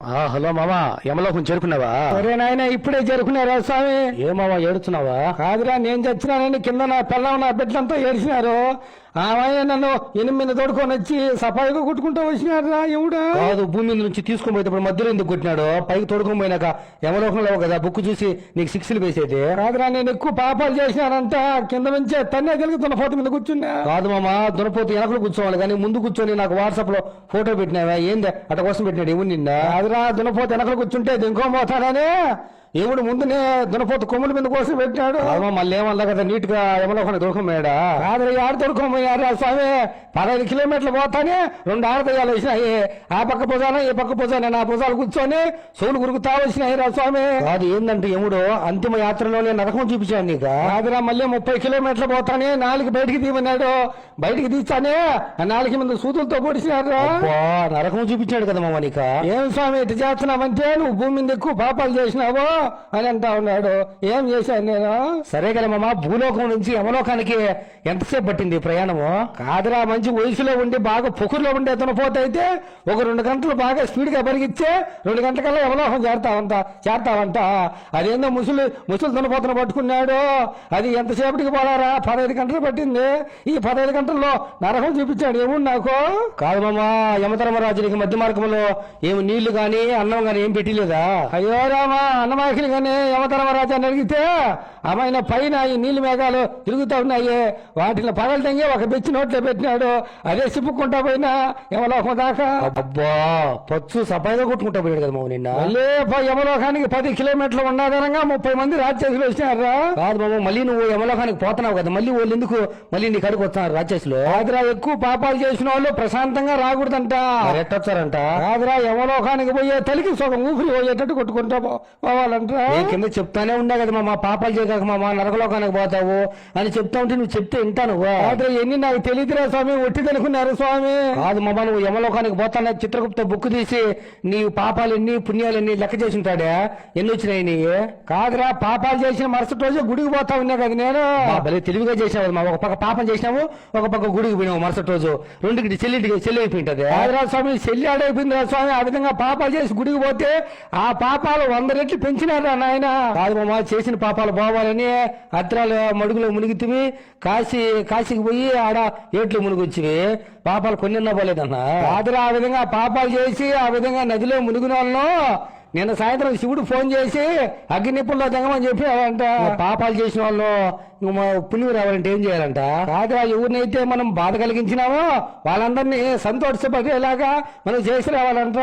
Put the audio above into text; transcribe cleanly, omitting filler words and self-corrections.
Hello మావా యమలోకం చేరుకున్నావా? సరే నాయన ఇప్పుడే చేరుకున్నారా స్వామి? ఏమావా ఏడుచున్నావా? కాదురా నేను చచ్చినానని కింద నా పిల్లం నా బిడ్డలంతా ఏడిచినారు. ఆమె నన్ను 8 తోడుకొని వచ్చి సఫాయిగా కొట్టుకుంటూ వచ్చినారా ఎవడా? కాదు, భూమి మీద నుంచి తీసుకొని పోయేటప్పుడు మధ్యలో ఎందుకు కొట్టినాడు? పైకి తోడుకొని పోయినాక యమలోకంలో కదా బుక్ చూసి నీకు 6లు వేసేది. కాదురా నేను ఎక్కువ పాపాలు చేసినానంట కింద నుంచే తన్నే కలుగుతున్న ఫోటో మీద కూర్చున్నా. కాదు మామ, దునపోతు వెనకలు కూర్చోవాలి కానీ ముందు కూర్చొని నాకు వాట్సాప్ లో ఫోటో పెట్టినావా? ఏంది అట కోసం పెట్టినాడు ఎవరు నిన్న? కాదురా దునపోతు వెనకలు కూర్చుంటే దింకో పోతానని ఎవడు ముందునే దునపోతు కొమ్ముల మీద కోసం పెట్టాడు. మళ్ళీ ఏమన్నా కదా నీట్ గా యమలోకాన్ని తోడుకోమయ్యాడా? కాదురా ఆడు తోడుకోమయ్యారా స్వామి? 15 కిలోమీటర్లు పోతానే 2 ఆడదయ్యాలు వచ్చినాయి. ఆ పక్క భుజాన ఈ పక్క భుజాన నా భుజాలు కూర్చొని సోలు గురుకుతా వచ్చినాయి రా స్వామి. కాదు ఏందంటే యముడు అంతిమ యాత్రలోనే నరకం చూపించాడు నీకు. కాదురా మళ్ళీ 30 కిలోమీటర్లు పోతానే 4 బయటికి తీయమన్నాడు. బయటికి తీస్తానే ఆ 4 మీద సూదులతో పొడిచినారు. నరకం చూపించాడు కదా మామ నీకు. ఏం స్వామి ఇటు చేస్తున్నావంటే నువ్వు భూమి మీద ఎక్కువ పాపాలు చేసినావు అని అంటా ఉన్నాడు. ఏం చేశాను నేను? సరే కదా మామ, భూలోకం నుంచి యమలోకానికి ఎంతసేపు పట్టింది ప్రయాణము? కాదురా మంచి వయసులో ఉండి బాగా పొకురులో ఉండే దునపోత అయితే ఒక 2 గంటలు బాగా స్పీడ్ గా పరిగిచ్చే 2 గంటలకల్లా యమలోకం చేరతావంట. అదేందో ముసలి దునపోతను పట్టుకున్నాడు. అది ఎంతసేపటికి పోలారా? 15 గంటలు పట్టింది. ఈ 15 గంటల్లో నరకం చూపించాడు ఏముంది నాకు? కాదు మామ, యమధర్మరాజునికి మధ్య మార్గంలో ఏమి నీళ్లు గాని అన్నం గాని ఏం పెట్టలేదా? అయ్యో రామా, అన్నమాకిలి కానీ యమధర్మరాజు అని అడిగితే అమ్మాయిన పైన ఈ నీళ్లు మేఘాలు తిరుగుతూ ఉన్నాయి. వాటిని పగలటంగే ఒక బెచ్చి నోట్లో పెట్టినాడు. అదే సిప్పుకుంటా పోయినా యమలోకం దాకా. అబ్బా, పచ్చు సఫాయిగా కొట్టుకుంటా పోయాడు కదా మామ నిన్న. మళ్ళీ యమలోకానికి 10 కిలోమీటర్లు ఉన్నదనంగా 30 మంది రాక్షసులు వచ్చినారా? కాదు మామ, మళ్ళీ నువ్వు యమలోకానికి పోతున్నావు కదా, మళ్ళీ వాళ్ళు ఎందుకు మళ్ళీ నీ కడుకు వస్తున్నారు రాక్షసులు? కాదురా ఎక్కువ పాపాలు చేసిన వాళ్ళు ప్రశాంతంగా రాకూడదంట. ఎట్టొచ్చారంట? కాదురా యమలోకానికి పోయే తలికి సగం ఊపిరి పోయేటట్టు కొట్టుకుంటా పోవాలంట. కింద చెప్తానే ఉన్నా కదా మామ, పాపాలు చేయక మామ నరకలోకానికి పోతావు అని చెప్తా ఉంటే నువ్వు చెప్తే వింటాను. కాదురా ఎన్ని నాకు తెలియదురా స్వామి, ఒట్టిదనుకున్నారు స్వామి. కాదు మామ, నువ్వు యమలోకానికి పోతానే చిత్రగుప్త బుక్ తీసి నీ పాపాలు ఎన్ని పుణ్యాలు ఎన్ని లెక్క చేసి ఉంటాడా? ఎన్ని వచ్చినాయి నీ? కాదురా పాపాలు చేసిన మరుసటి రోజు గుడికి పోతా ఉన్నా కదా నేను. భలే తెలివిగా చేసినావు మా, ఒక పక్క పాపం చేసినావు, ఒక పక్క గుడికి పోయినావు మరుసటి రోజు. రెండుకి చెల్లి అయిపోయింటది. కాదురా స్వామి చెల్లి ఆడైపోయిందిరా స్వామి. ఆ విధంగా పాపాలు చేసి గుడికి పోతే ఆ పాపాలు 100 రెట్లు పెంచినారా నాయన. కాదు మామ, చేసిన పాపాలు పోవాలని అత్రాల మడుగులో మునిగితివి, కాశీకి పోయి ఆడ ఏట్లు మునిగొచ్చివి, పాపాలు కొన్ని పోలేదన్నా. కాదురా ఆ విధంగా పాపాలు చేసి ఆ విధంగా నదిలో మునిగిన వాళ్ళను నిన్న సాయంత్రం శివుడు ఫోన్ చేసి అగ్ని నిప్పుల్లో దిగమని చెప్పాడంట. పాపాలు చేసిన వాళ్ళు పుణ్యం రావాలంటే ఏం చేయాలంట? కాదురా ఎవరినైతే మనం బాధ కలిగించినామో వాళ్ళందరినీ సంతోషపడేలాగా మనం చేసి రావాలంట.